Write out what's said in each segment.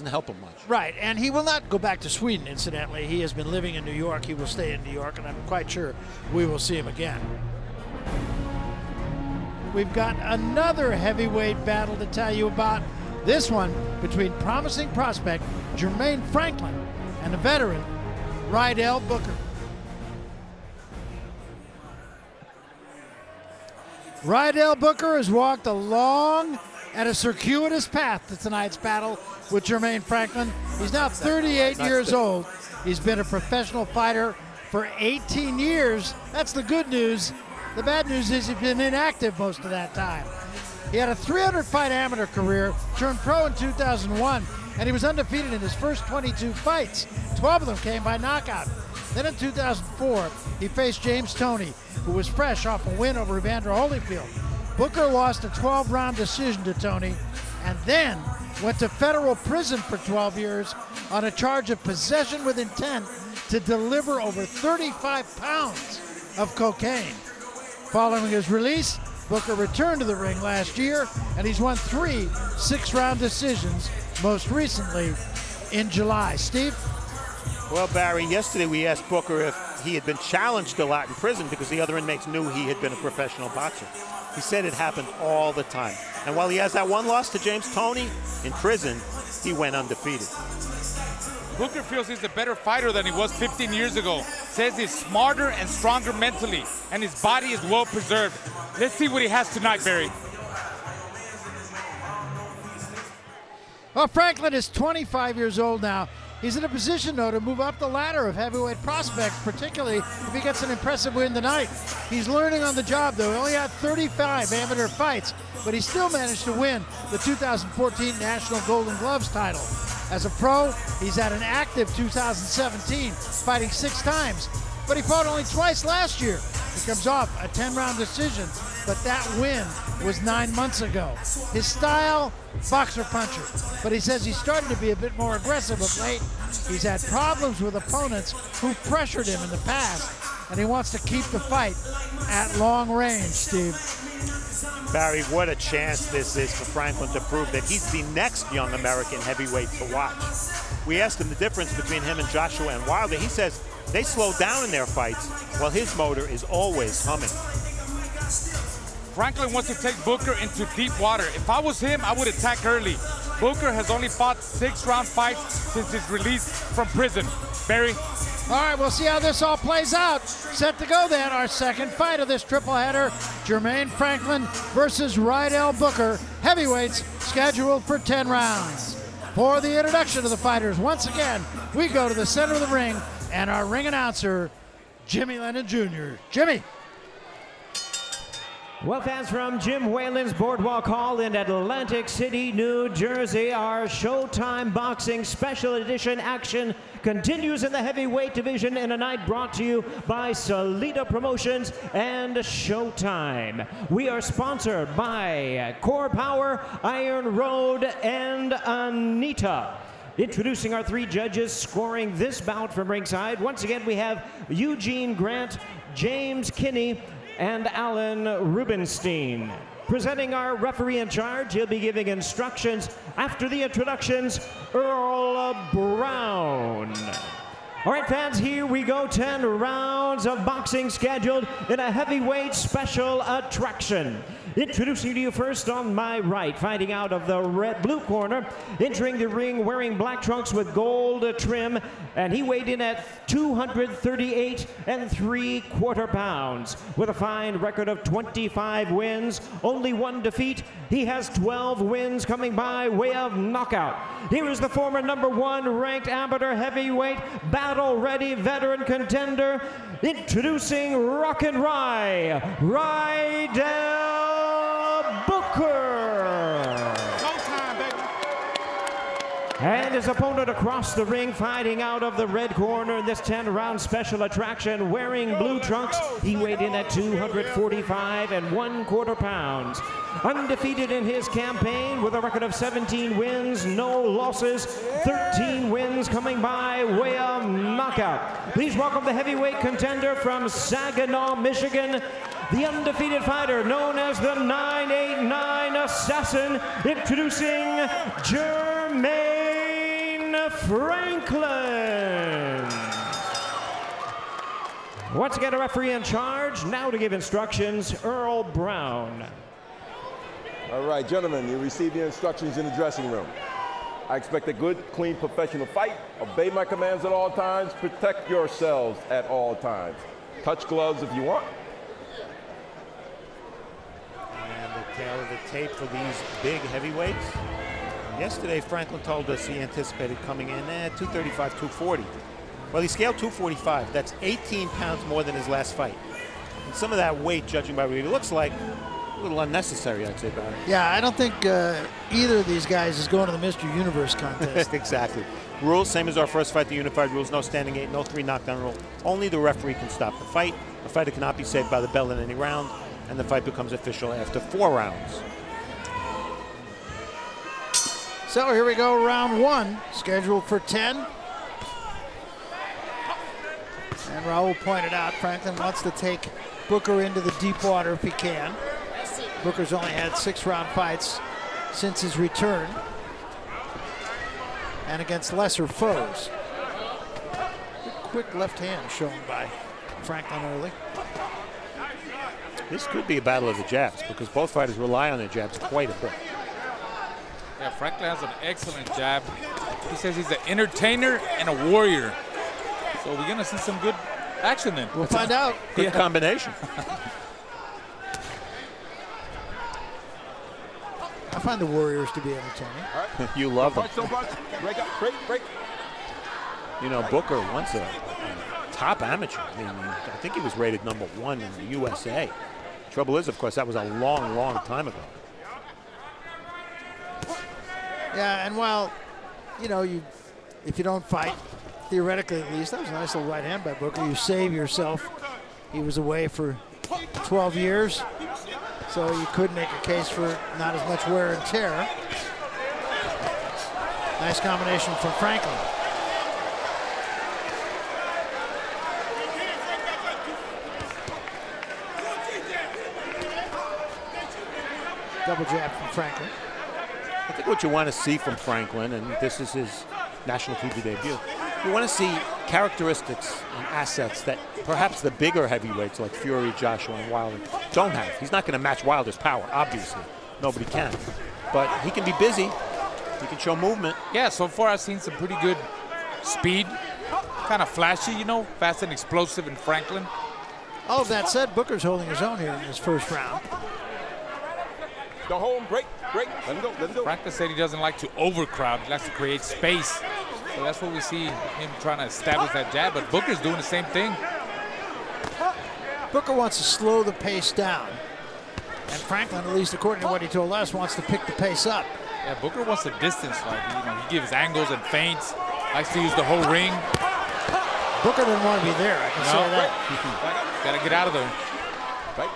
help him much. Right, and he will not go back to Sweden, incidentally. He has been living in New York. He will stay in New York, and I'm quite sure we will see him again. We've got another heavyweight battle to tell you about. This one between promising prospect Jermaine Franklin and the veteran Rydell Booker. Rydell Booker has walked a long and a circuitous path to tonight's battle with Jermaine Franklin. He's now 38 years old. He's been a professional fighter for 18 years. That's the good news. The bad news is he's been inactive most of that time. He had a 300-fight amateur career, turned pro in 2001, and he was undefeated in his first 22 fights. 12 of them came by knockout. Then in 2004, he faced James Toney, who was fresh off a win over Evander Holyfield. Booker lost a 12-round decision to Toney, and then went to federal prison for 12 years on a charge of possession with intent to deliver over 35 pounds of cocaine. Following his release, Booker returned to the ring last year, and he's won 3 6-round decisions, most recently in July. Steve? Well, Barry, yesterday we asked Booker if he had been challenged a lot in prison because the other inmates knew he had been a professional boxer. He said it happened all the time. And while he has that one loss to James Toney, in prison, he went undefeated. Booker feels he's a better fighter than he was 15 years ago. Says he's smarter and stronger mentally, and his body is well preserved. Let's see what he has tonight, Barry. Well, Franklin is 25 years old now. He's in a position, though, to move up the ladder of heavyweight prospects, particularly if he gets an impressive win tonight. He's learning on the job, though. He only had 35 amateur fights, but he still managed to win the 2014 National Golden Gloves title. As a pro, he's had an active 2017, fighting 6 times, but he fought only twice last year. He comes off a 10-round decision, but that win was 9 months ago. His style, boxer puncher, but he says he's starting to be a bit more aggressive of late. He's had problems with opponents who pressured him in the past, and he wants to keep the fight at long range, Steve. Barry, what a chance this is for Franklin to prove that he's the next young American heavyweight to watch. We asked him the difference between him and Joshua and Wilder. He says they slow down in their fights, while his motor is always humming. Franklin wants to take Booker into deep water. If I was him, I would attack early. Booker has only fought 6-round fights since his release from prison. Barry? All right, we'll see how this all plays out. Set to go then, our second fight of this triple header. Jermaine Franklin versus Rydell Booker. Heavyweights scheduled for 10 rounds. For the introduction of the fighters, once again, we go to the center of the ring and our ring announcer, Jimmy Lennon Jr. Jimmy. Well, fans, from Jim Whalen's Boardwalk Hall in Atlantic City, New Jersey, our Showtime Boxing Special Edition action continues in the heavyweight division in a night brought to you by Salida Promotions and Showtime. We are sponsored by Core Power, Iron Road, and Anita. Introducing our 3 judges scoring this bout from ringside. Once again, we have Eugene Grant, James Kinney, and Alan Rubenstein. Presenting our referee in charge, he'll be giving instructions after the introductions, Earl Brown. All right, fans, here we go. 10 rounds of boxing scheduled in a heavyweight special attraction. Introducing to you first on my right, fighting out of the blue corner, entering the ring wearing black trunks with gold trim, and he weighed in at 238 3/4 pounds. With a fine record of 25 wins, only 1 defeat, he has 12 wins coming by way of knockout. Here is the former #1 ranked amateur heavyweight, battle-ready veteran contender, introducing Rock and Rye, Rydell Booker. Showtime, baby. And his opponent across the ring, fighting out of the red corner in this 10-round special attraction, wearing blue trunks. He weighed in at 245 1/4 pounds. Undefeated in his campaign with a record of 17 wins, no losses, 13 wins coming by way of knockout. Please welcome the heavyweight contender from Saginaw, Michigan, the undefeated fighter known as the 989 Assassin, introducing Jermaine Franklin. Once again, a referee in charge. Now to give instructions, Earl Brown. All right, gentlemen, you receive your instructions in the dressing room. I expect a good, clean, professional fight. Obey my commands at all times. Protect yourselves at all times. Touch gloves if you want. And the tail of the tape for these big heavyweights. Yesterday, Franklin told us he anticipated coming in at 235, 240. Well, he scaled 245. That's 18 pounds more than his last fight. And some of that weight, judging by what he looks like, a little unnecessary, I'd say, Barry. Yeah, I don't think either of these guys is going to the Mr. Universe contest. Exactly. Rules, same as our first fight, the unified rules. No standing eight, no 3 knockdown rule. Only the referee can stop the fight. A fighter cannot be saved by the bell in any round, and the fight becomes official after 4 rounds. So here we go, round 1, scheduled for 10. And Raul pointed out Franklin wants to take Booker into the deep water if he can. Booker's only had 6-round fights since his return, and against lesser foes. Quick left hand shown by Franklin early. This could be a battle of the jabs because both fighters rely on their jabs quite a bit. Yeah, Franklin has an excellent jab. He says he's an entertainer and a warrior. So we're going to see some good action then. We'll find out. Good combination. I find the Warriors to be entertaining. All right. You love them. Don't punch. Break up. Break. You know, Booker once a top amateur. I mean, I think he was rated #1 in the USA. Trouble is, of course, that was a long, long time ago. Yeah, and while, you know, if you don't fight, theoretically at least, that was a nice little right hand by Booker. You save yourself. He was away for 12 years, so you could make a case for not as much wear and tear. Nice combination from Franklin. Double jab from Franklin. I think what you want to see from Franklin, and this is his national TV debut, you want to see characteristics and assets that perhaps the bigger heavyweights like Fury, Joshua, and Wilder don't have. He's not going to match Wilder's power, obviously. Nobody can. But he can be busy. He can show movement. Yeah, so far I've seen some pretty good speed. Kind of flashy, you know, fast and explosive in Franklin. All of that said, Booker's holding his own here in this first round. Don't hold him. Break. Let him go. Franklin said he doesn't like to overcrowd. He likes to create space. So that's what we see him trying to establish that jab. But Booker's doing the same thing. Booker wants to slow the pace down. And Franklin, at least according to what he told us, wants to pick the pace up. Yeah, Booker wants the distance. Like, you know, he gives angles and feints. Likes to use the whole ring. Booker didn't want to be there, I can say that. Got to get out of there. Right.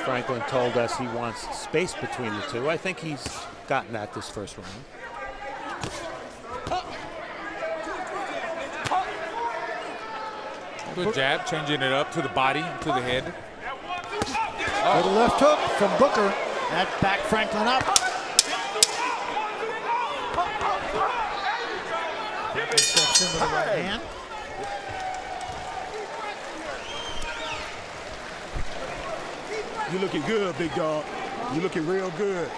Franklin told us he wants space between the two. I think he's gotten that this first round. Good jab, changing it up to the body, to the head. Good left hook from Booker. That backed Franklin up. Booker steps in with the right hand. You looking good, big dog. You looking real good.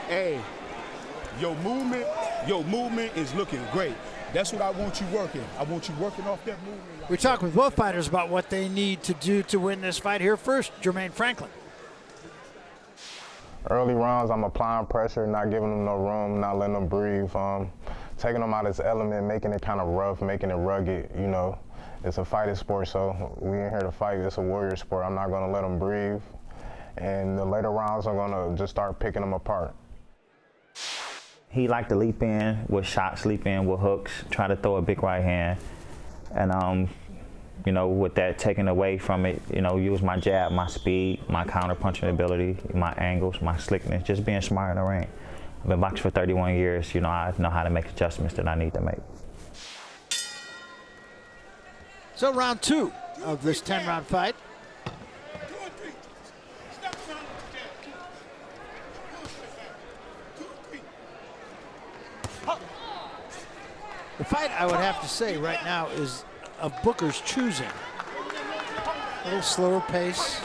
Hey, your movement is looking great. That's what I want you working. I want you working off that movement. We talked with both fighters about what they need to do to win this fight. Here first, Jermaine Franklin. Early rounds, I'm applying pressure, not giving them no room, not letting them breathe, taking them out of his element, making it kind of rough, making it rugged, you know. It's a fighting sport, so we ain't here to fight. It's a warrior sport. I'm not going to let them breathe. And the later rounds, I'm going to just start picking them apart. He liked to leap in with shots, leap in with hooks, try to throw a big right hand. And, you know, with that taken away from it, you know, use my jab, my speed, my counter-punching ability, my angles, my slickness, just being smart in the ring. I've been boxing for 31 years. You know, I know how to make adjustments that I need to make. So round 2 of this 10-round fight. The fight, I would have to say, right now is of Booker's choosing. A little slower pace.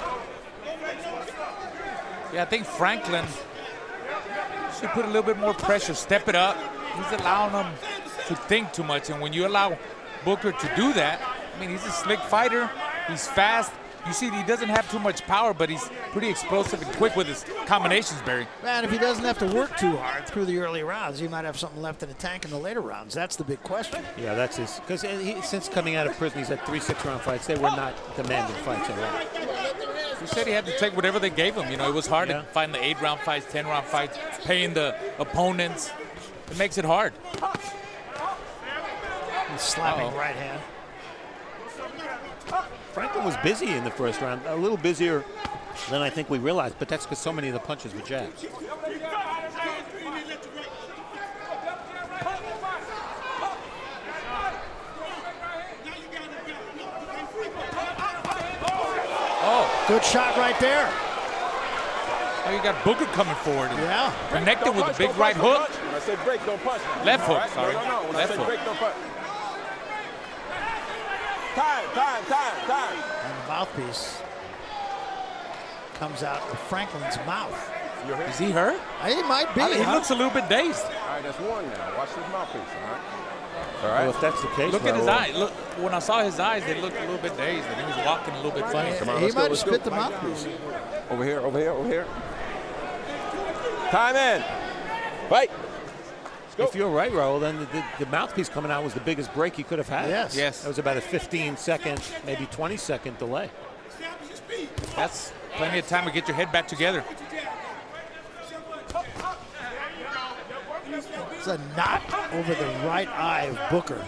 Yeah, I think Franklin should put a little bit more pressure, step it up. He's allowing him to think too much, and when you allow Booker to do that, I mean, he's a slick fighter. He's fast. You see, he doesn't have too much power, but he's pretty explosive and quick with his combinations, Barry. Man, if he doesn't have to work too hard through the early rounds, he might have something left in the tank in the later rounds. That's the big question. Yeah, that's his. Because since coming out of prison, he's had 3 6-round fights. They were not demanding fights at all. He said he had to take whatever they gave him. You know, it was hard to find the 8-round fights, 10-round fights, paying the opponents. It makes it hard. He's slapping right hand. Franklin was busy in the first round, a little busier than I think we realized, but that's because so many of the punches were jabs. Oh, good shot right there. Now you got Booker coming forward. Yeah. Connected with a big right hook. When I say break, don't punch. Left hook, Right? sorry. No. When Left I say hook. break, don't punch. Time. And the mouthpiece comes out of Franklin's mouth. Is he hurt? He might be. He looks a little bit dazed. All right, that's one now. Watch this mouthpiece, all right? All right. Well, if that's the case, Look at his Raul, eyes. Look, when I saw his eyes, they looked a little bit dazed, and he was walking a little bit funny. Come on, He let's go, might have let's go. spit the mouthpiece. Over here. Time in. Fight. If you're right, Raul, then the mouthpiece coming out was the biggest break he could have had. Yes. That was about a 15-second, maybe 20-second delay. That's plenty of time to get your head back together. It's a knot over the right eye of Booker.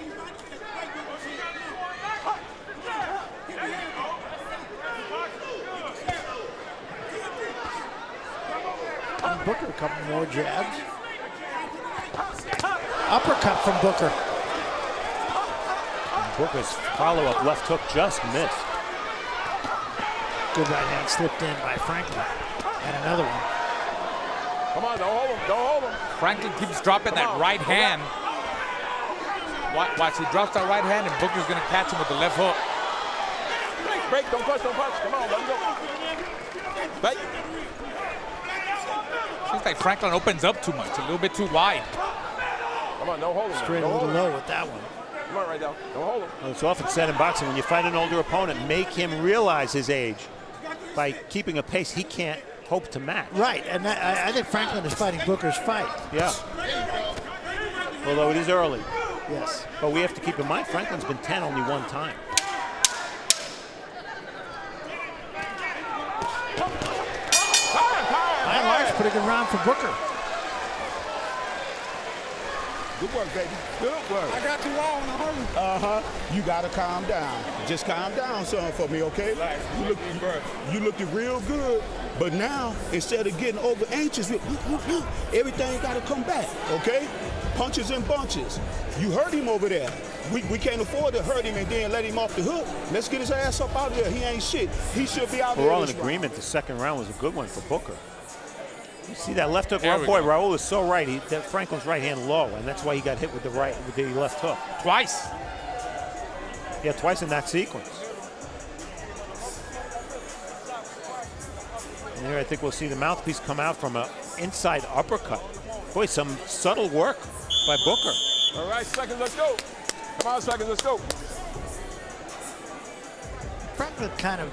And Booker, a couple more jabs. Uppercut from Booker. And Booker's follow-up left hook just missed. Good right hand slipped in by Franklin. And another one. Come on, don't hold him. Franklin keeps dropping that right hand. Watch, he drops that right hand, and Booker's going to catch him with the left hook. Break, don't punch. Come on, let him go. Fight. Seems like Franklin opens up too much, a little bit too wide. Come on, don't hold him. Straight a little low with that one. Come on, Rydell. Don't hold him. Well, it's often said in boxing, when you fight an older opponent, make him realize his age. By keeping a pace he can't hope to match. Right, and I think Franklin is fighting Booker's fight. Yeah. Although it is early. Yes. But we have to keep in mind, Franklin's been 10 only one time. By and large, pretty good round for Booker. Good work, baby. Good work. I got you all in a hurry. You gotta calm down. Just calm down, son, for me, okay? You looking real good, but now instead of getting over anxious, everything gotta come back, okay? Punches and bunches. You hurt him over there. We can't afford to hurt him and then let him off the hook. Let's get his ass up out of there. He ain't shit. He should be out there. We're all in agreement the second round was a good one for Booker. You see that left hook? Oh boy, Raul is so right. That Franklin's right hand low, and that's why he got hit with the left hook. Twice. Yeah, twice in that sequence. And here I think we'll see the mouthpiece come out from an inside uppercut. Boy, some subtle work by Booker. All right, seconds, let's go. Come on, seconds, let's go. Franklin kind of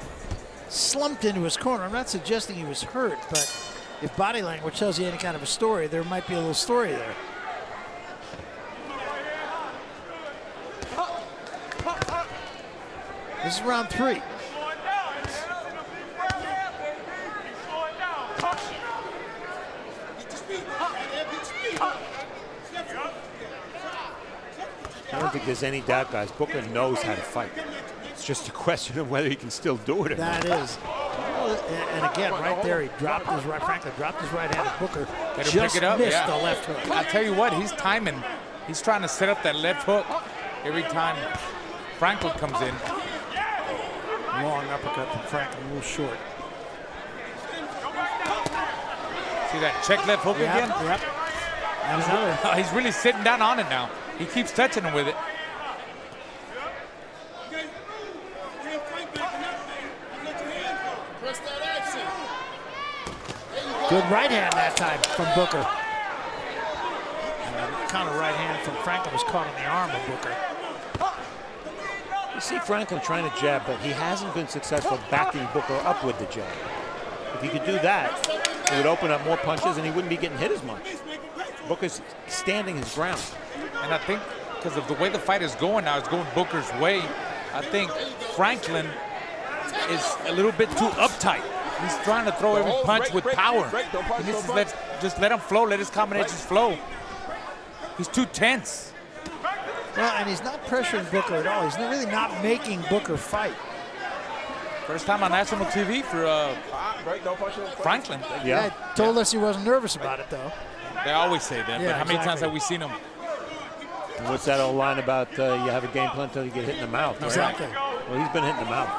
slumped into his corner. I'm not suggesting he was hurt, but if body language tells you any kind of a story, there might be a little story there. This is round 3. I don't think there's any doubt, guys. Booker knows how to fight. It's just a question of whether he can still do it or not. That is. And again, right there, Franklin dropped his right hand at Booker. Better Just pick it up, missed the left hook. I'll tell you what, he's timing. He's trying to set up that left hook every time Franklin comes in. long uppercut from Franklin, a little short. See that check left hook again? Yep. And another. He's really sitting down on it now. He keeps touching him with it. Good right hand that time from Booker. Counter right hand from Franklin was caught on the arm of Booker. You see Franklin trying to jab, but he hasn't been successful backing Booker up with the jab. If he could do that, it would open up more punches and he wouldn't be getting hit as much. Booker's standing his ground. And I think because of the way the fight is going now, it's going Booker's way. I think Franklin is a little bit too uptight. He's trying to throw every punch with power. He needs to just let him flow, let his combinations flow. He's too tense. Well, and he's not pressuring Booker at all. He's really not making Booker fight. First time on national TV for Franklin. Yeah, told us he wasn't nervous about it, though. They always say that, Yeah, but how many times exactly. have we seen him? And what's that old line about you have a game plan until you get hit in the mouth? Right? Exactly. Well, he's been hit in the mouth.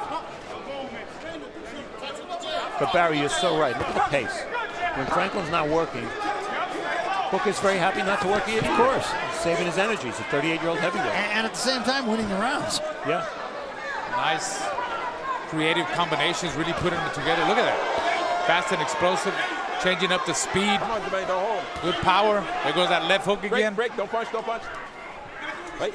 But Barry, you're so right. Look at the pace. When Franklin's not working, Booker's very happy not to work either. Of course. He's saving his energy. He's a 38-year-old heavyweight. And at the same time, winning the rounds. Yeah. Nice creative combinations, really putting it together. Look at that. Fast and explosive, changing up the speed. Come on, Jermaine, don't hold him. Good power. There goes that left hook again. Break, don't punch, don't punch. Wait.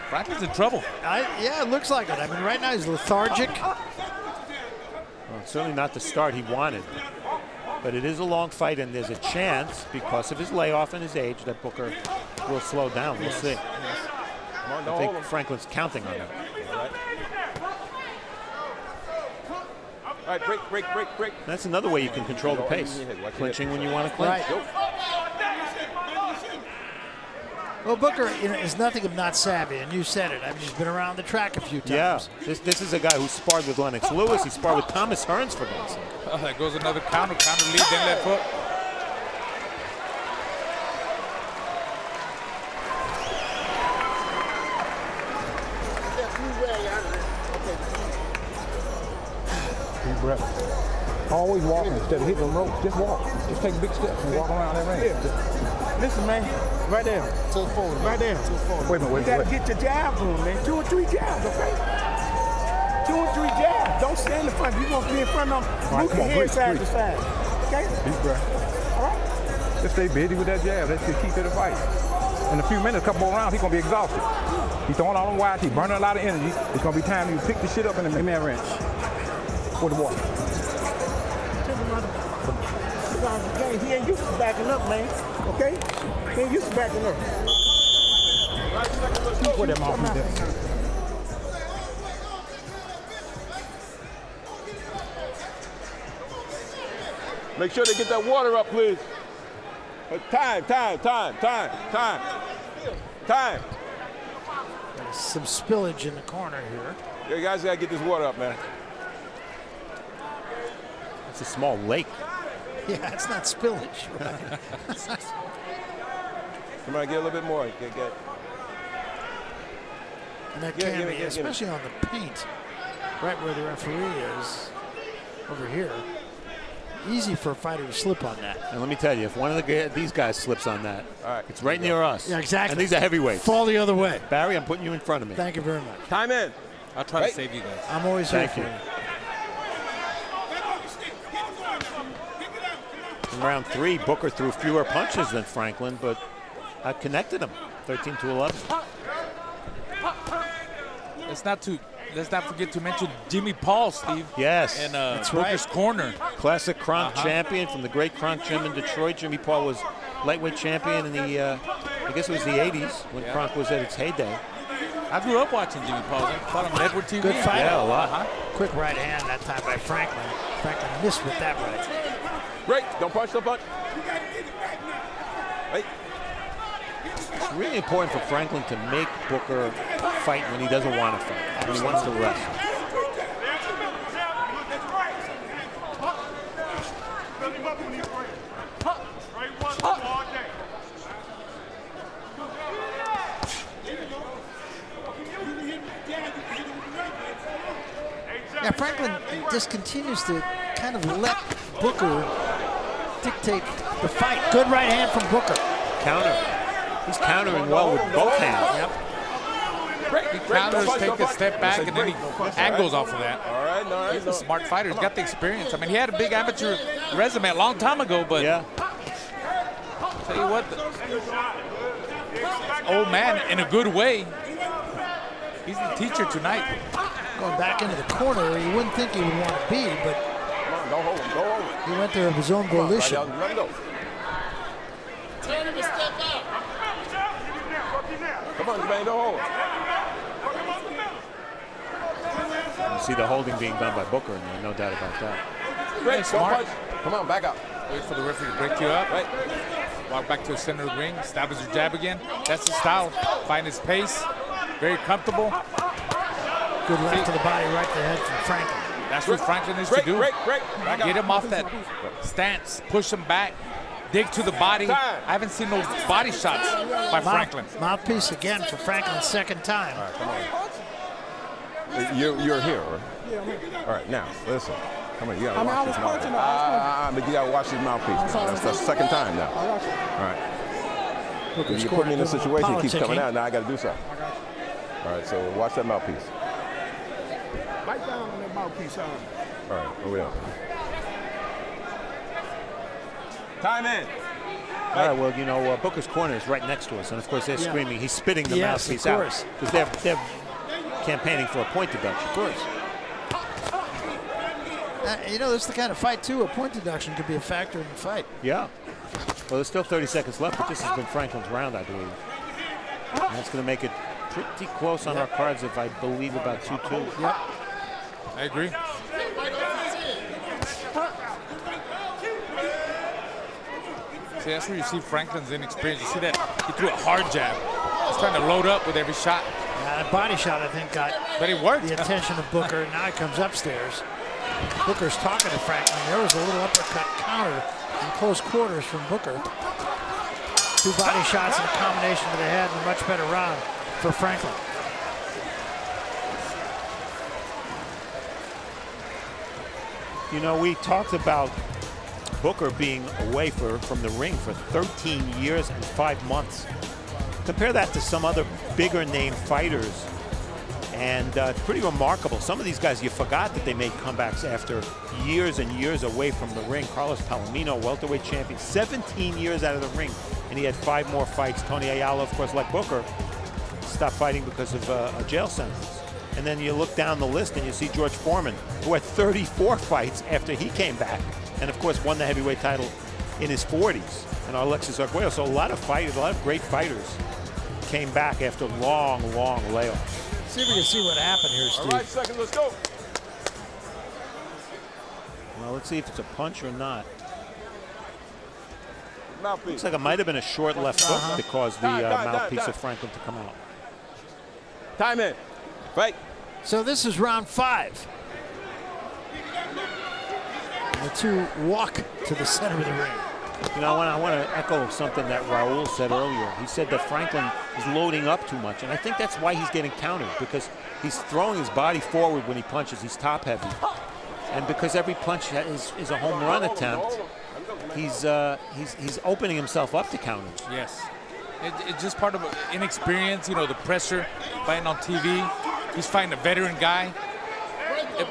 Franklin's in trouble. Yeah, it looks like it. I mean, right now he's lethargic. Well, certainly not the start he wanted. But it is a long fight, and there's a chance, because of his layoff and his age, that Booker will slow down. We'll see. Come on, don't I hold think him. Franklin's counting on that. All right, break. That's another way you can control the pace. Clinching when you want to clinch. Right. Well, Booker is nothing if not savvy, and you said it. I mean, he's been around the track a few times. Yeah, this is a guy who sparred with Lennox Lewis. He sparred with Thomas Hearns, for God's sake. Oh, there goes another counter lead, then left hook. Deep breath. Always walking instead of hitting the ropes. Just walk. Just take big steps and walk around that ring. Listen, man, right there. To the forward. Right there. To the forward. Wait a minute, You gotta get your jabs on, man. 2 or 3 jabs, okay? 2 or 3 jabs. Don't stand in front. You're gonna be in front of them. All right, Move come your on, head breathe, side breathe. to side. Okay? Deep breath. All right? Just stay busy with that jab. That's the key to the fight. In a few minutes, a couple more rounds, he's gonna be exhausted. He's throwing all them wide, he's burning a lot of energy. It's gonna be time you pick the shit up in the man wrench. For the water. He ain't used to backing up, man. Okay? He ain't used to backing up. Put them off there. Make sure they get that water up, please. Time. There's some spillage in the corner here. Yeah, you guys gotta get this water up, man. It's a small lake. Yeah, it's not spillage. Right? Come on, get a little bit more. Get. And that Give can me, be, give me. especially on the paint, right where the referee is, over here. Easy for a fighter to slip on that. And let me tell you, if one of these guys slips on that, all right, it's right near us. Yeah, exactly. And these are heavyweights. Fall the other way. Barry, I'm putting you in front of me. Thank you very much. Time in. I'll try to save you guys. I'm always here Thank for you. you. In round 3, Booker threw fewer punches than Franklin, but I connected him, 13-11. Let's not forget to mention Jimmy Paul, Steve. Yes. In Booker's corner. Classic Kronk champion from the great Kronk gym in Detroit. Jimmy Paul was lightweight champion in the, I guess it was the 80s when Kronk was at its heyday. I grew up watching Jimmy Paul. I saw him on Edward TV. Good fight. Yeah, a lot. Quick right hand that time by Franklin. Franklin missed with that right. Break. Don't punch. Wait. It's really important for Franklin to make Booker fight when he doesn't want to fight, when he wants to rest. Yeah, Yeah, Franklin just continues to kind of let Booker dictate the fight. Good right hand from Booker. Counter. He's countering well with both hands. Yep. He counters, take a step back, and then he angles off of that. All right. He's a smart fighter. He's got the experience. I mean, he had a big amateur resume a long time ago, but yeah. Tell you what, old man, in a good way, he's the teacher tonight. Going back into the corner, you wouldn't think he would want to be, but Go hold him. Go hold him. he went there of his own volition. Let him go. Tell him to step out. Come on, Jermaine, don't hold him. You see the holding being done by Booker in there, no doubt about that. Great, smart. punch. Come on, back up. Wait for the referee to break you up. Right. Walk back to the center of the ring. Establish your jab again. That's the style. Find his pace. Very comfortable. Good left to the body, right to the head from Franklin. That's what Franklin needs to do. Break. Get him off that stance. Push him back. Dig to the body. I haven't seen no body shots by Franklin. Mouthpiece again for Franklin's second time. All right, come on. You're here, right? Yeah, I'm here. All right, now, listen. Come on, you gotta I mean, watch I his was mouthpiece. punching But you gotta watch his mouthpiece. That's the second time now. I got you. All right. Booker's You put me in a situation, it keeps politicking. coming out. Now I gotta do something. All right, so watch that mouthpiece. Bite down on that mouthpiece, All right, over there. Time in. All right, well, you know, Booker's corner is right next to us, and of course they're screaming. He's spitting the Yes, mouthpiece of out course. because they're campaigning for a point deduction. Of course. You know, this is the kind of fight, too. A point deduction could be a factor in the fight. Yeah. Well, there's still 30 seconds left, but this has been Franklin's round, I believe. And that's going to make it pretty close on our cards, if I believe about 2-2. Yep. I agree. See, that's where you see Franklin's inexperience. You see that he threw a hard jab. He's trying to load up with every shot. That body shot, I think, got But it worked. the attention of Booker. Now he comes upstairs. Booker's talking to Franklin. There was a little uppercut counter in close quarters from Booker. Two body shots and a combination to the head, and a much better round for Franklin. You know, we talked about Booker being away from the ring for 13 years and 5 months. Compare that to some other bigger name fighters, and it's pretty remarkable. Some of these guys, you forgot that they made comebacks after years and years away from the ring. Carlos Palomino, welterweight champion, 17 years out of the ring, and he had 5 more fights. Tony Ayala, of course, like Booker, stopped fighting because of a jail sentence. And then you look down the list and you see George Foreman, who had 34 fights after he came back, and of course won the heavyweight title in his 40s. And Alexis Arguello. So a lot of fighters, a lot of great fighters came back after long, long layoffs. See if we can see what happened here, Steve. All right, seconds, let's go. Well, let's see if it's a punch or not. Mouthpiece. Looks like it might have been a short left hook that caused the mouthpiece of Franklin to come out. Time in. Fight. So this is round 5. And the two walk to the center of the ring. You know, I want to echo something that Raul said earlier. He said that Franklin is loading up too much, and I think that's why he's getting countered, because he's throwing his body forward when he punches. He's top heavy, and because every punch is a home run attempt, he's opening himself up to counters. Yes. It's just part of inexperience, you know, the pressure, fighting on TV. He's fighting a veteran guy.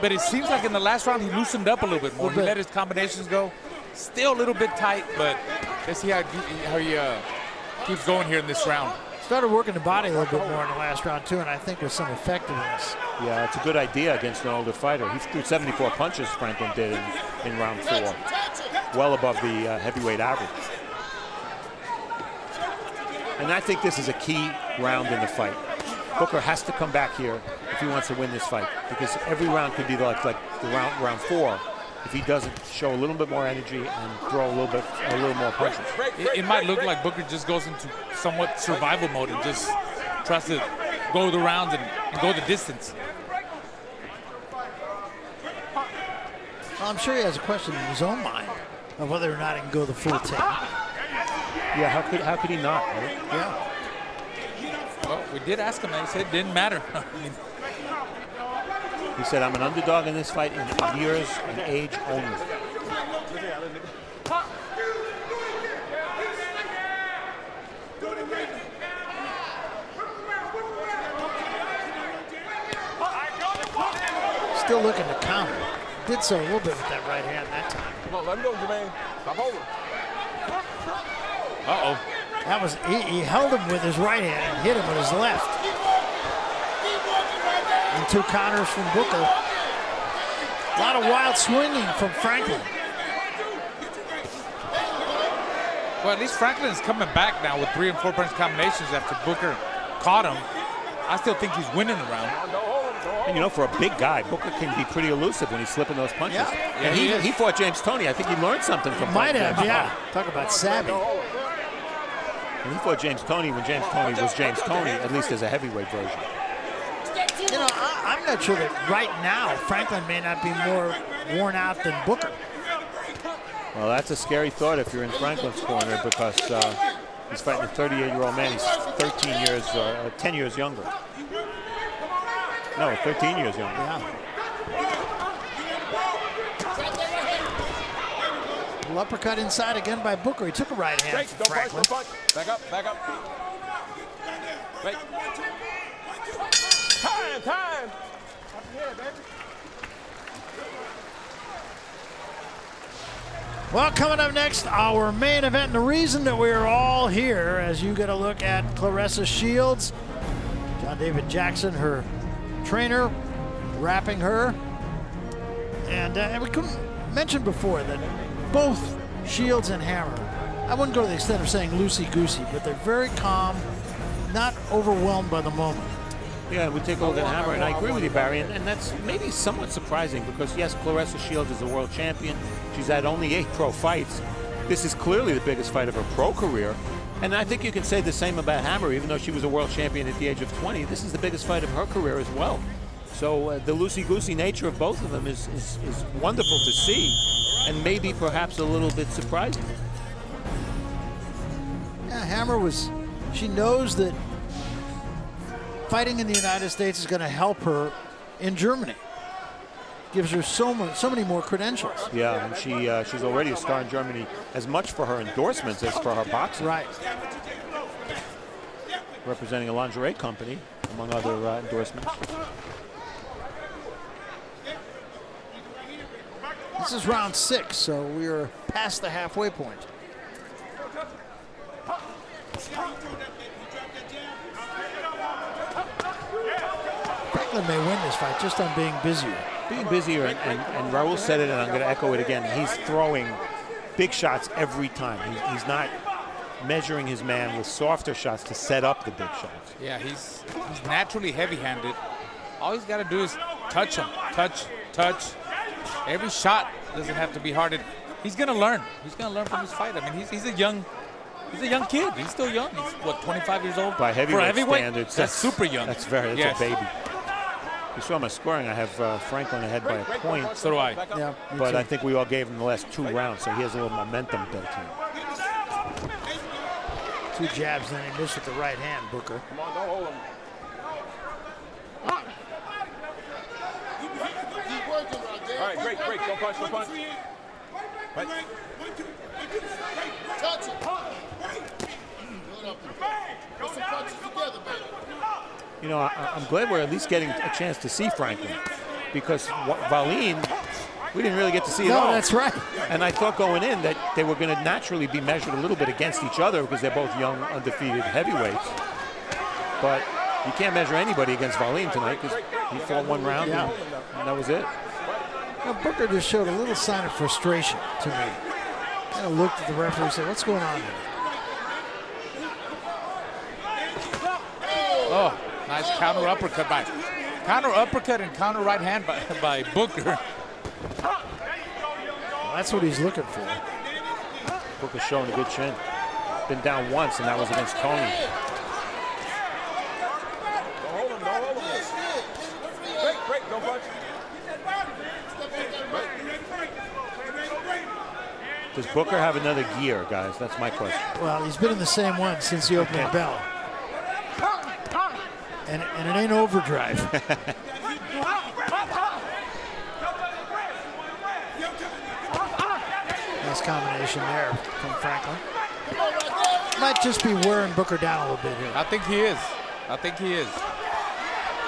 But it seems like in the last round he loosened up a little bit more. He let his combinations go. Still a little bit tight, but let's see how he keeps going here in this round. Started working the body a little bit more in the last round, too, and I think with some effectiveness. Yeah, it's a good idea against an older fighter. He threw 74 punches, Franklin did, in round 4. Well above the heavyweight average. And I think this is a key round in the fight. Booker has to come back here if he wants to win this fight, because every round could be like the round 4 if he doesn't show a little bit more energy and throw a little more punches. It might look like Booker just goes into somewhat survival mode and just tries to go the rounds and go the distance. Well, I'm sure he has a question in his own mind of whether or not he can go the full 10. Yeah, how could he not? Right? Yeah. Well, we did ask him, and he said it didn't matter. He said, I'm an underdog in this fight in years and age only. Still looking to counter. Did so a little bit with that right hand that time. Come on, let him go, Jermaine. Stop holding. Uh-oh. That was, he held him with his right hand and hit him with his left. And 2 counters from Booker. A lot of wild swinging from Franklin. Well, at least Franklin's coming back now with 3 and 4 punch combinations after Booker caught him. I still think he's winning the round. And you know, for a big guy, Booker can be pretty elusive when he's slipping those punches. Yeah. And he fought James Toney. I think he learned something from Might have, James yeah. Toney. Talk about savvy. And he fought James Toney when James Toney was James Toney, at least as a heavyweight version. You know, I'm not sure that right now Franklin may not be more worn out than Booker. Well, that's a scary thought if you're in Franklin's corner because he's fighting a 38-year-old man. He's 10 years younger. No, 13 years younger. Yeah. Little uppercut inside again by Booker. He took a right hand from Franklin. Don't punch. Back up, back up. Wait. Time. Well, coming up next, our main event, and the reason that we're all here, as you get a look at Claressa Shields, John David Jackson, her trainer, wrapping her. And we couldn't mention before that both Shields and Hammer, I wouldn't go to the extent of saying loosey-goosey, but they're very calm, not overwhelmed by the moment. Yeah, we take a look at Hammer, and I agree with you, Barry, and that's maybe somewhat surprising because, yes, Claressa Shields is a world champion. She's had only 8 pro fights. This is clearly the biggest fight of her pro career. And I think you can say the same about Hammer, even though she was a world champion at the age of 20. This is the biggest fight of her career as well. So the loosey-goosey nature of both of them is wonderful to see, and maybe perhaps a little bit surprising. Yeah, Hammer she knows that fighting in the United States is going to help her in Germany. Gives her so many more credentials. Yeah, and she's already a star in Germany, as much for her endorsements as for her boxing. Right. Representing a lingerie company, among other endorsements. This is round 6, so we are past the halfway point. Franklin may win this fight just on being busier. Being busier, and Raul said it, and I'm going to echo it again. He's throwing big shots every time. He's not measuring his man with softer shots to set up the big shots. Yeah, he's naturally heavy-handed. All he's got to do is touch him, touch. Every shot doesn't have to be hard. He's going to learn. He's going to learn from his fight. I mean, he's a young kid. He's still young. He's, what, 25 years old? By heavyweight standards, that's super young. That's a baby. You saw my scoring. I have Franklin ahead by a point. So do I. Yeah, but I think we all gave him the last 2 rounds, so he has a little momentum built in. 2 jabs, then he missed with the right hand, Booker. Come on, don't hold him. All right, great. Don't punch. Right. Touch it. Put some punches together, baby. You know, I'm glad we're at least getting a chance to see Franklin, because Valine, we didn't really get to see it all. No, that's right. And I thought going in that they were going to naturally be measured a little bit against each other because they're both young, undefeated heavyweights. But you can't measure anybody against Valine tonight because he fought 1 round and that was it. Now, Booker just showed a little sign of frustration to me. Kind of looked at the referee and said, what's going on here? Oh, nice counter uppercut and counter right hand by Booker. Well, that's what he's looking for. Booker's showing a good chin. Been down once, and that was against Tony. Don't hold him. Great, no punch. Does Booker have another gear, guys? That's my question. Well, he's been in the same one since the opening bell. And it ain't overdrive. combination there from Franklin. Might just be wearing Booker down a little bit here. I think he is. I think he is.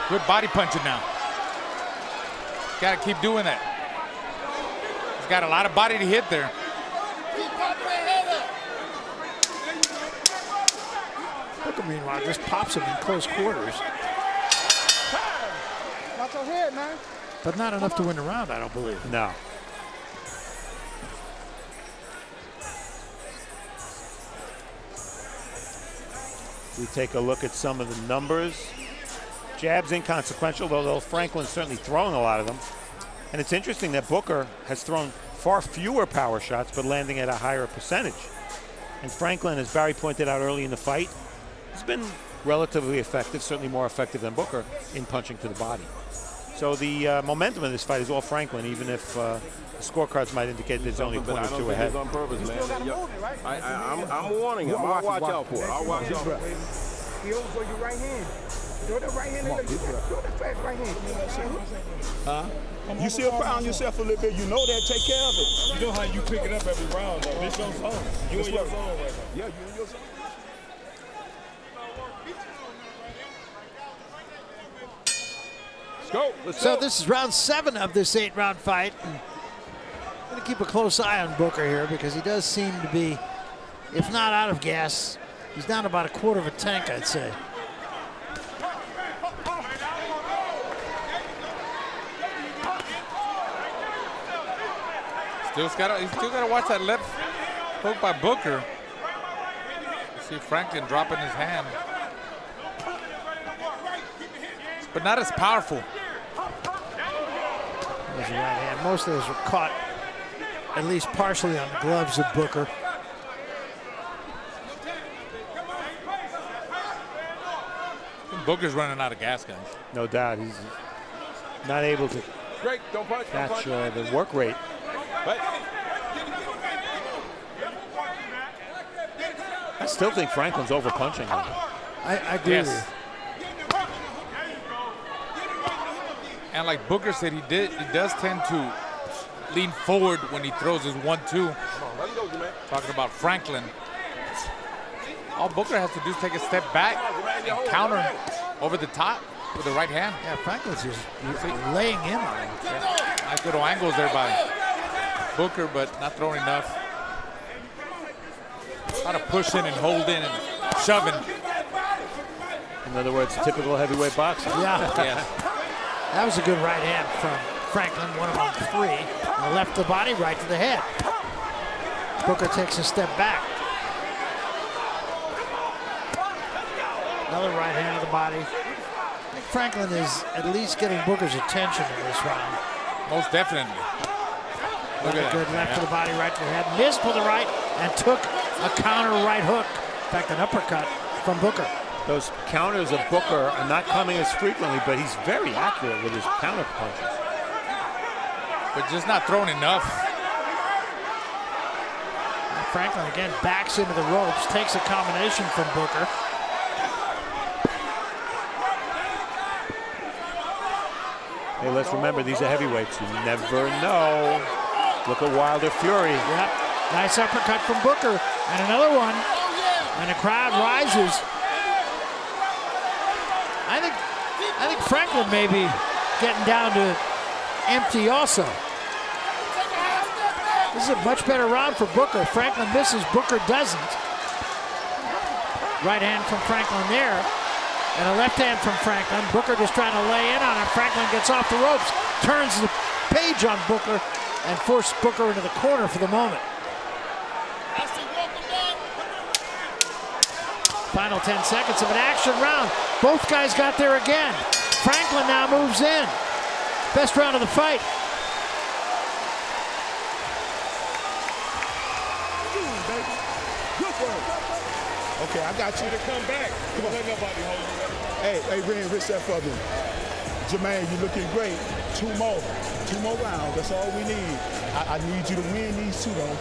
Good body punching now. Got to keep doing that. He's got a lot of body to hit there. Booker, meanwhile, just pops him in close quarters. Watch your head, man. But not enough to win the round, I don't believe. No. We take a look at some of the numbers. Jabs inconsequential, though Franklin's certainly throwing a lot of them. And it's interesting that Booker has thrown far fewer power shots, but landing at a higher percentage. And Franklin, as Barry pointed out early in the fight, has been relatively effective, certainly more effective than Booker, in punching to the body. So the momentum of this fight is all Franklin, even if the scorecards might indicate there's only a point or two ahead. On purpose, man. I'm warning him. I'll watch out for it. I'll watch out for it. He over for your right hand. Throw that right hand. Throw that fast right hand. You still pound yourself a little bit. You know that. Take care of it. You know how you pick it up every round, though. This your zone. You in your zone right now. Yeah, you in your zone. Let's So go. this is round 7 of this 8-round fight. I'm going to keep a close eye on Booker here because he does seem to be, if not out of gas, he's down about a quarter of a tank, I'd say. He's still got to watch that left hook by Booker. See Franklin dropping his hand. But not as powerful. There's a right hand. Most of those were caught at least partially on the gloves of Booker. Booker's running out of gas, guys. No doubt. He's not able to Great, don't punch. catch the work rate. I still think Franklin's over-punching him. I agree with you. And like Booker said, he does tend to lean forward when he throws his 1-2. Let him go, Jermaine. Talking about Franklin. All Booker has to do is take a step back and counter over the top with the right hand. Yeah, Franklin's just laying in on him. Yeah. Nice little angles there by Booker, but not throwing enough. A lot of pushing and holding and shoving. In other words, typical heavyweight boxing. Yeah. Yes. That was a good right hand from Franklin, one of them 3. And left the body, right to the head. Booker takes a step back. Another right hand to the body. I think Franklin is at least getting Booker's attention in this round. Most definitely. Look at Good that. left to the body, right to the head. Missed for the right and took a counter right hook. In fact, an uppercut from Booker. Those counters of Booker are not coming as frequently, but he's very accurate with his counter punches. But just not throwing enough. Franklin again backs into the ropes, takes a combination from Booker. Hey, let's remember, these are heavyweights. You never know. Look at Wilder Fury. Yep. Nice uppercut from Booker. And another one. And the crowd rises. I think Franklin may be getting down to empty also. This is a much better round for Booker. Franklin misses, Booker doesn't. Right hand from Franklin there. And a left hand from Franklin. Booker just trying to lay in on him. Franklin gets off the ropes, turns the page on Booker, and forced Booker into the corner for the moment. Final 10 seconds of an action round. Both guys got there again. Franklin now moves in. Best round of the fight. Okay, I got you to come back. Come on. Let nobody hold you. Hey, Ren, what's that for me? Jermaine, you looking great. 2 more rounds. That's all we need. I need you to win these 2, though.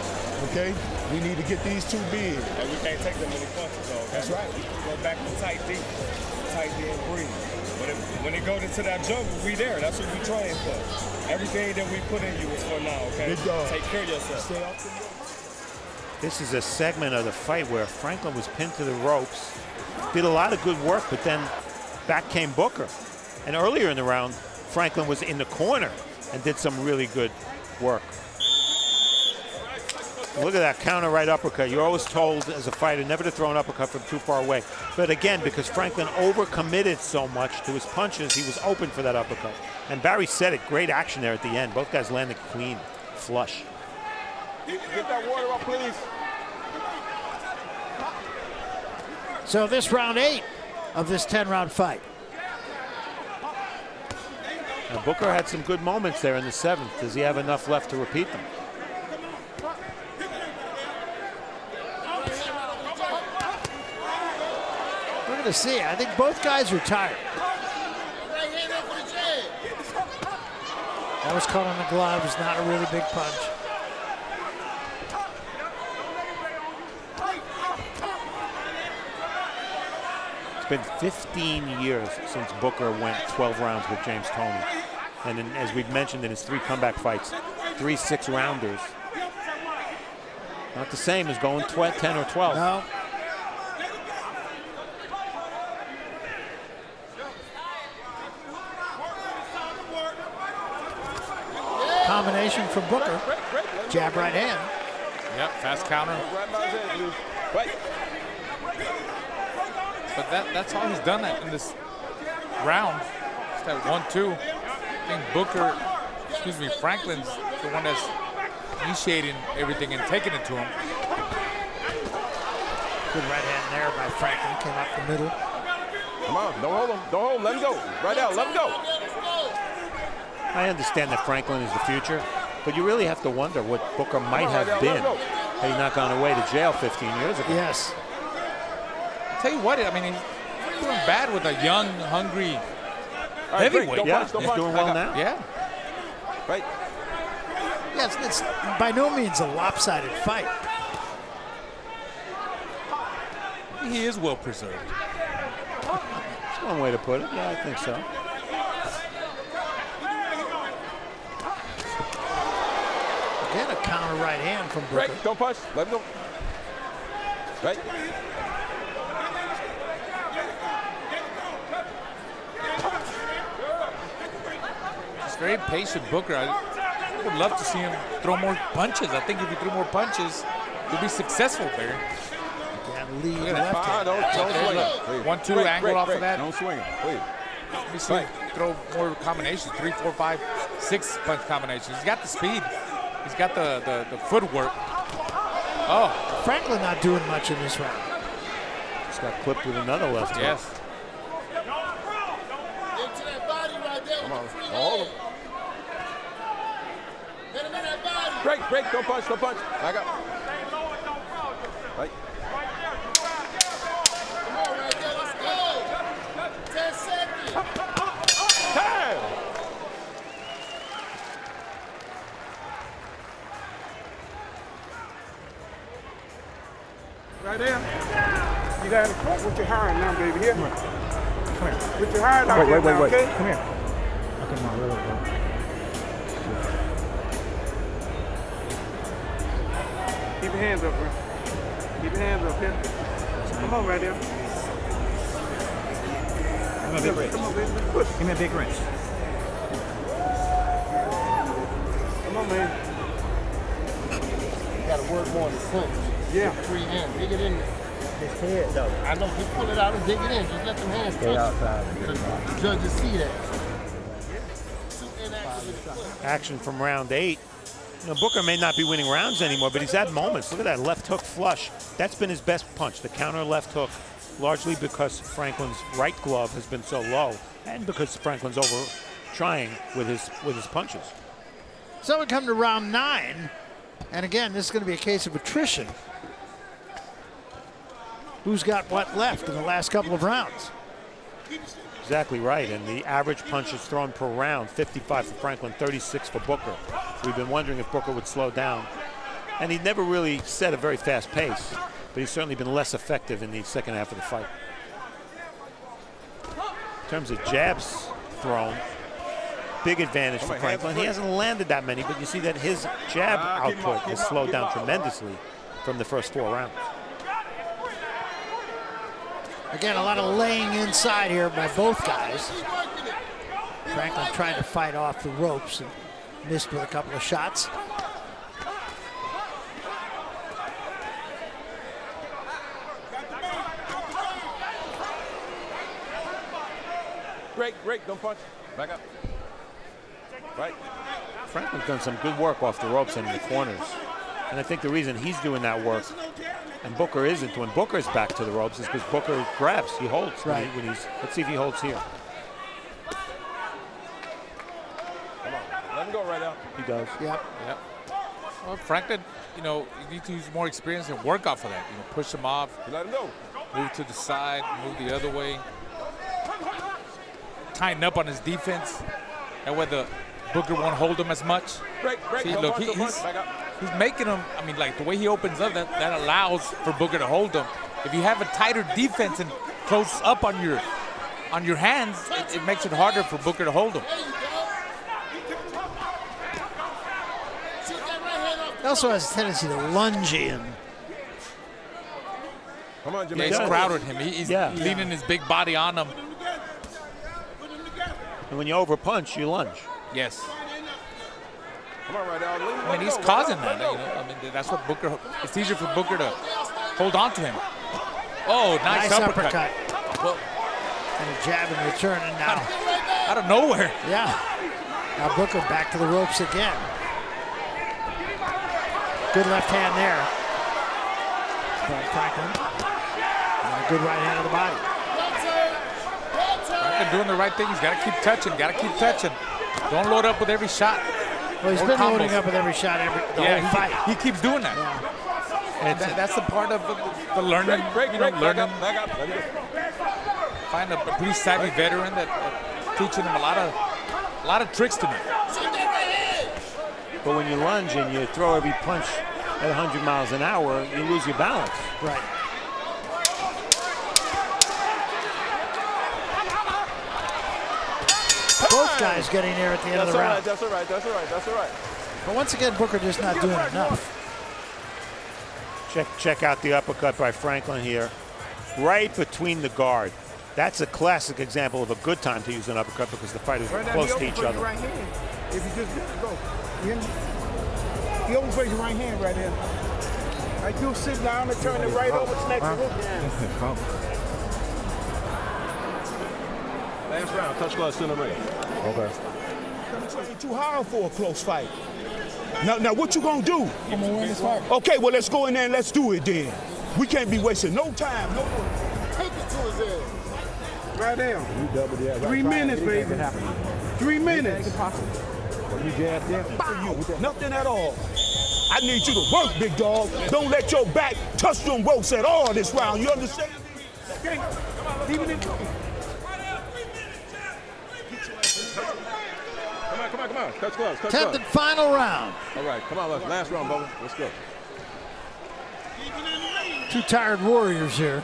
Okay? We need to get these 2 big. And we can't take them many punches, though. Okay? That's right. Go back to tight D and breathe. But when it goes into that jungle, we there. That's what we train for. Everything that we put in you is for now, okay? Big dog. Take care of yourself. Stay off the road. This is a segment of the fight where Franklin was pinned to the ropes, did a lot of good work, but then back came Booker. And earlier in the round, Franklin was in the corner and did some really good work. Look at that counter right uppercut. You're always told as a fighter never to throw an uppercut from too far away. But again, because Franklin overcommitted so much to his punches, he was open for that uppercut. And Barry said it, great action there at the end. Both guys landed clean, flush. Get that water up, please. So this round 8 of this 10-round fight. Now Booker had some good moments there in the 7th. Does he have enough left to repeat them? We're going to see. I think both guys are tired. That was caught on the glove. It's not a really big punch. It's been 15 years since Booker went 12 rounds with James Toney. And then, as we've mentioned in his 3 comeback fights, 3 6-rounders. Not the same as going 10 or 12. No. Combination from Booker. Jab right hand. Yep, fast counter. But that's all he's done in this round. It's that 1-2. I think Franklin's the one that's initiating everything and taking it to him. Good right hand there by Franklin. Came up the middle. Come on, don't hold him. Don't hold him. Let him go. Right out, let him go. I understand that Franklin is the future, but you really have to wonder what Booker might have been had he not gone away to jail 15 years ago. Yes. I'll tell you what, I mean, he's doing bad with a young, hungry heavyweight. Yeah, he's doing well now. Yeah. Right. Yes, it's by no means a lopsided fight. He is well preserved. That's one way to put it. Yeah, I think so. Again, a counter right hand from Booker. Right, don't punch. Let him go. Right. Just very patient Booker. I would love to see him throw more punches. I think if he threw more punches, he'll be successful there. Again, lead Look at that. left hand. Don't swing him. 1-2 angle off of that. Don't swing him, please. Let me see him throw more combinations, 3, 4, 5, 6 punch combinations. He's got the speed. He's got the footwork. Oh. Franklin not doing much in this round. Just got clipped with another left hook. Yes. Come on, hold him. Break, don't punch, don't punch. Back up. Right. Right there. You got to put your hand now, baby. Here. Come here. Put your hand out there now, okay? Come here. Okay, no, really, bro. Keep your hands up, bro. Keep your hands up here. Come on, right there. Give me a big wrench. Come on, baby. Push. Give me a big wrench. Come on, man. You got to work more than punch. Yeah. Free hand. Dig it in his head, though. I know. Just pull it out and dig it in. Just let them hands touch. Outside. The judges see that. Action from round 8. You know, Booker may not be winning rounds anymore, but he's had moments. Look at that left hook flush. That's been his best punch, the counter left hook, largely because Franklin's right glove has been so low and because Franklin's over trying with his punches. So we come to round 9. And again, this is going to be a case of attrition. Who's got what left in the last couple of rounds? Exactly right, and the average punches thrown per round, 55 for Franklin, 36 for Booker. We've been wondering if Booker would slow down. And he never really set a very fast pace, but he's certainly been less effective in the second half of the fight. In terms of jabs thrown, big advantage for Franklin. He hasn't landed that many, but you see that his jab output has slowed down tremendously from the first 4 rounds. Again, a lot of laying inside here by both guys. Franklin tried to fight off the ropes and missed with a couple of shots. Break, don't punch. Back up. Right. Franklin's done some good work off the ropes and in the corners. And I think the reason he's doing that work and Booker isn't, when Booker's back to the ropes, is because Booker grabs, he holds. Right. When he's, let's see if he holds here. Come on, let him go right out. He does. Yep. Well, Franklin, you know, you need to use more experience and work off of that. You know, push him off. You let him go. Move to the side, move the other way. Tighten up on his defense. That way the Booker won't hold him as much. Break. See, Don't look, punch, don't punch. Back up. he's making him, I mean, like the way he opens up, that allows for Booker to hold him. If you have a tighter defense and close up on your hands, it makes it harder for Booker to hold him. He also has a tendency to lunge in. Come on, Jermaine. Yeah, he's crowded him. He's leaning his big body on him. And when you overpunch, you lunge. Yes. Come on, Rydell. I mean, he's causing that. You know? I mean, that's what Booker. It's easier for Booker to hold on to him. Oh, nice uppercut. Well, and a jab and return, and now out of nowhere. Yeah. Now Booker back to the ropes again. Good left hand there from Franklin. And a good right hand of the body. Franklin doing the right thing. He's got to keep touching. Don't load up with every shot. Well, he's been loading up with every shot the whole fight. He keeps doing that. Yeah. And that's the part of the learning. Learning. Back up. Find a pretty savvy veteran that teaching him a lot of tricks to me. But when you lunge and you throw every punch at 100 miles an hour, you lose your balance. Right. Both guys getting there at the end of the round. That's all right. But once again, Booker just not doing enough. Check out the uppercut by Franklin here. Right between the guard. That's a classic example of a good time to use an uppercut because the fighters are close to each other. Right hand. If you just go. He always raise your right hand right there. I do sit down and turn it right over, snatch the hook down. Last round, touch gloves in the ring. Okay. It's too hard for a close fight. Now what you gonna do? I'm gonna win this fight. Okay, well let's go in there and let's do it then. We can't be wasting no time. No. Take it to his head. Right there. You double that. 3 minutes, baby. 3 minutes. You jab there. Nothing at all. I need you to work, big dog. Don't let your back touch them ropes at all this round. You understand? Okay. Leave it in. Come on. Touch gloves. 10th and final round. All right, come on, last round, Bubba. Let's go. Two tired warriors here.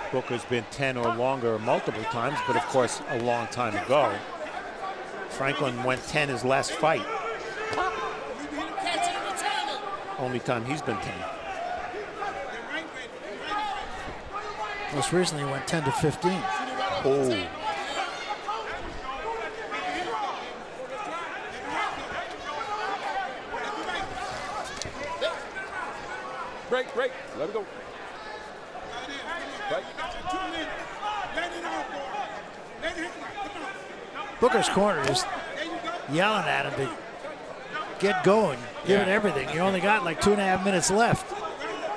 Booker's been 10 or longer multiple times, but of course a long time ago. Franklin went 10 his last fight. Only time he's been 10. Most recently went 10 to 15. Oh. Break. Let him go. Right. Booker's corner is yelling at him to get going, give it everything. You only got like 2.5 minutes left.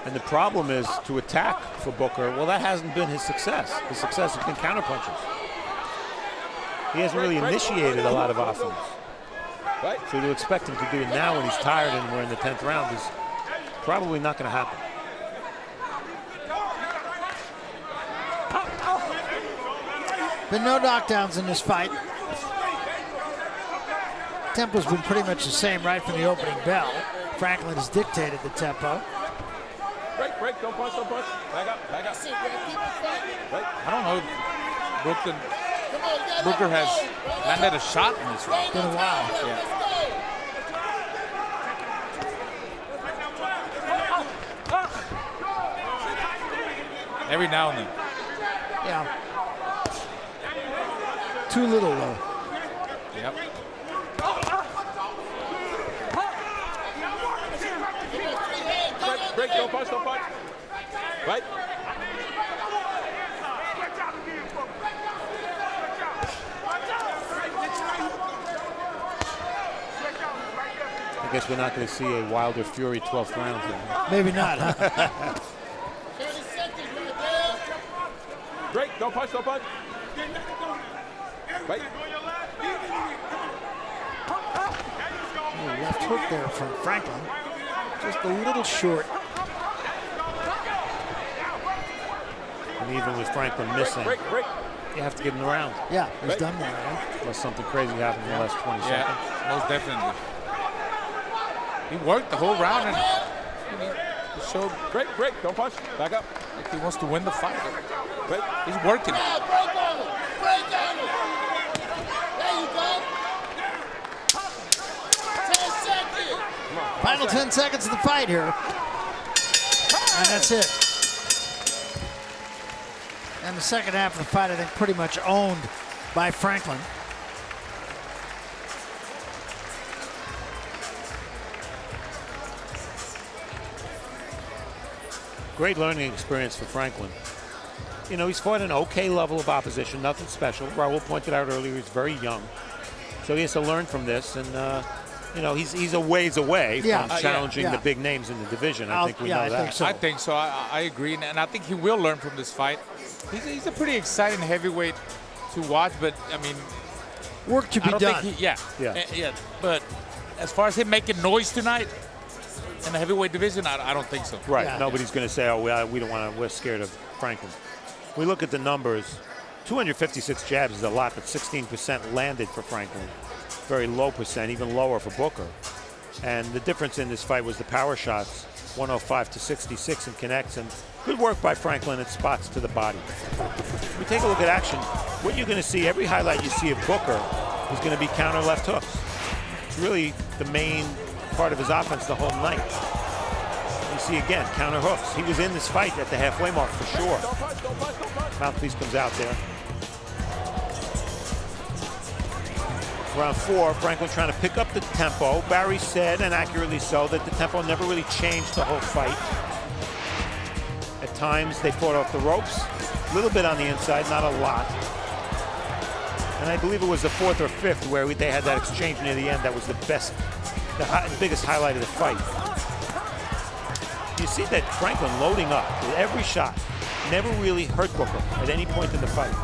And the problem is to attack for Booker. Well, that hasn't been his success. His success has been counterpunches. He hasn't really initiated a lot of offense. Right. So to expect him to do it now when he's tired and we're in the 10th round is probably not going to happen. Been no knockdowns in this fight. Tempo's been pretty much the same right from the opening bell. Franklin has dictated the tempo. Break. Don't punch. Back up. I don't know. Brooklyn Booker has landed a shot in this round. It's been a while. Yeah. Every now and then. Yeah. Too little, though. Yep. Break, don't punch, don't punch. Right? I guess we're not going to see a Wilder Fury 12th round here. Maybe not, huh? Break, don't punch, don't punch. Right? Left hook there from Franklin. Just a little short. And even with Franklin missing, you have to give him the round. Yeah, he's done that, right? Unless something crazy happens in the last 20 seconds. Yeah, most definitely. He worked the whole round and he showed. Break, don't punch. Back up. Like he wants to win the fight. Break. He's working. Break on him. Break on him. There you go. 10 seconds. Final 10 seconds of the fight here. And that's it. And the second half of the fight, I think, pretty much owned by Franklin. Great learning experience for Franklin. You know, he's fought an okay level of opposition, nothing special. Raul pointed out earlier he's very young. So he has to learn from this, and you know, he's a ways away from challenging the big names in the division. I think we know that. I think so. I agree, and I think he will learn from this fight. He's a pretty exciting heavyweight to watch, but I mean, work to be done. Yeah. But as far as him making noise tonight in the heavyweight division, I don't think so. Right. Yeah, nobody's going to say, "Oh, we don't want to." We're scared of Franklin. We look at the numbers. 256 jabs is a lot, but 16% landed for Franklin. Very low percent, even lower for Booker. And the difference in this fight was the power shots, 105 to 66 in connects, and good work by Franklin at spots to the body. If we take a look at action, what you're going to see, every highlight you see of Booker is going to be counter left hooks. It's really the main part of his offense the whole night. You see again, counter hooks. He was in this fight at the halfway mark for sure. Mouthpiece comes out there. Round 4, Franklin trying to pick up the tempo. Barry said, and accurately so, that the tempo never really changed the whole fight. At times, they fought off the ropes. A little bit on the inside, not a lot. And I believe it was the 4th or 5th where they had that exchange near the end that was the best, the biggest highlight of the fight. You see that Franklin loading up with every shot. Never really hurt Booker at any point in the fight.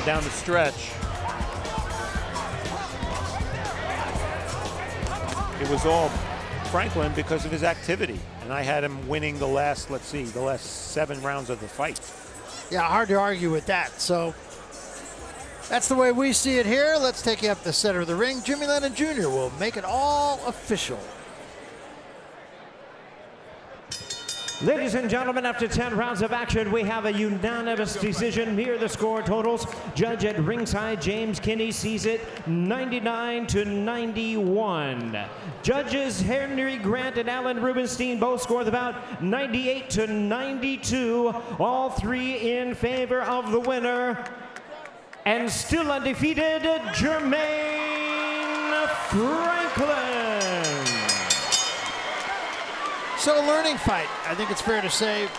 Down the stretch, it was all Franklin because of his activity, and I had him winning the last, let's see, the last 7 rounds of the fight. Yeah, hard to argue with that. So that's the way we see it here. Let's take you up the center of the ring. Jimmy Lennon Jr. will make it all official. Ladies and gentlemen, after 10 rounds of action, we have a unanimous decision. Here are the score totals. Judge at ringside, James Kinney, sees it 99 to 91. Judges Henry Grant and Alan Rubenstein both score the bout 98 to 92. All 3 in favor of the winner. And still undefeated, Jermaine Franklin. So a learning fight, I think it's fair to say,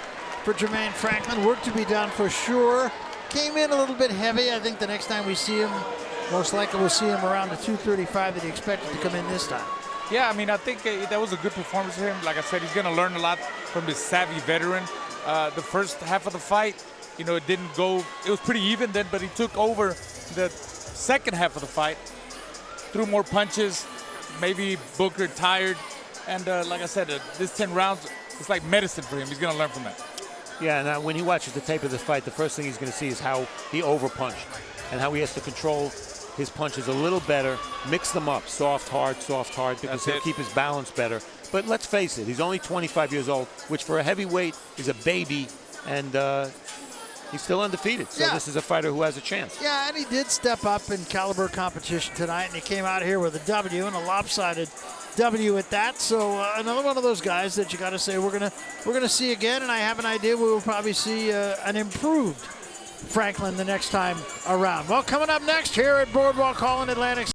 for Jermaine Franklin. Work to be done for sure. Came in a little bit heavy. I think the next time we see him, most likely we'll see him around the 235 that he expected to come in this time. Yeah, I mean, I think that was a good performance for him. Like I said, he's going to learn a lot from this savvy veteran. The first half of the fight, you know, it didn't go, it was pretty even then, but he took over the second half of the fight, threw more punches, maybe Booker tired. And like I said, this 10 rounds, it's like medicine for him. He's going to learn from that. Yeah, now when he watches the tape of this fight, the first thing he's going to see is how he overpunched and how he has to control his punches a little better, mix them up, soft, hard, because That's he'll it. keep his balance better. But let's face it, he's only 25 years old, which for a heavyweight is a baby, and he's still undefeated. So this is a fighter who has a chance. Yeah, and he did step up in caliber competition tonight, and he came out here with a W, and a lopsided W at that. So another one of those guys that you got to say we're gonna see again, and I have an idea we will probably see an improved Franklin the next time around. Well, coming up next here at Boardwalk Hall in Atlantic